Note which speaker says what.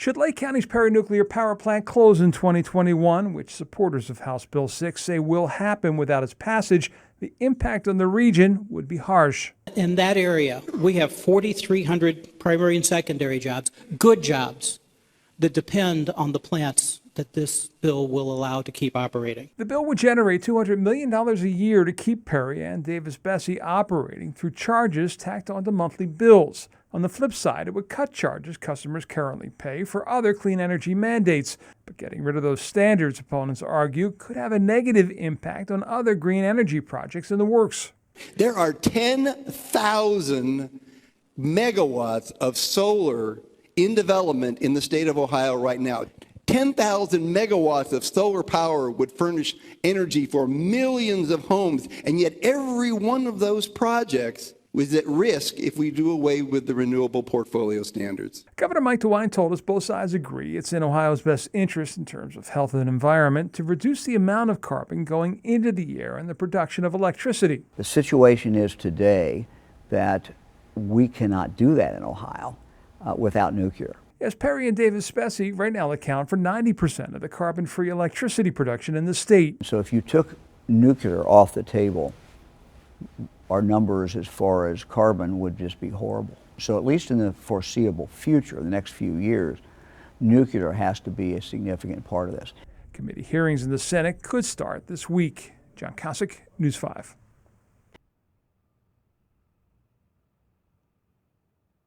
Speaker 1: Should Lake County's Perry Nuclear Power Plant close in 2021, which supporters of House Bill 6 say will happen without its passage, the impact on the region would be harsh.
Speaker 2: In that area, we have 4,300 primary and secondary jobs, good jobs, that depend on the plants that this bill will allow to keep operating.
Speaker 1: The bill would generate $200 million a year to keep Perry and Davis-Besse operating through charges tacked onto monthly bills. On the flip side, it would cut charges customers currently pay for other clean energy mandates. But getting rid of those standards, opponents argue, could have a negative impact on other green energy projects in the works.
Speaker 3: There are 10,000 megawatts of solar in development in the state of Ohio right now. 10,000 megawatts of solar power would furnish energy for millions of homes, and yet every one of those projects was at risk if we do away with the renewable portfolio standards.
Speaker 1: Governor Mike DeWine told us both sides agree it's in Ohio's best interest in terms of health and environment to reduce the amount of carbon going into the air and the production of electricity.
Speaker 4: The situation is today that we cannot do that in Ohio without nuclear.
Speaker 1: Yes, Perry and Davis-Besse right now account for 90% of the carbon-free electricity production in the state.
Speaker 4: So if you took nuclear off the table, our numbers as far as carbon would just be horrible. So at least in the foreseeable future, the next few years, nuclear has to be a significant part of this.
Speaker 1: Committee hearings in the Senate could start this week. John Kosick, News 5.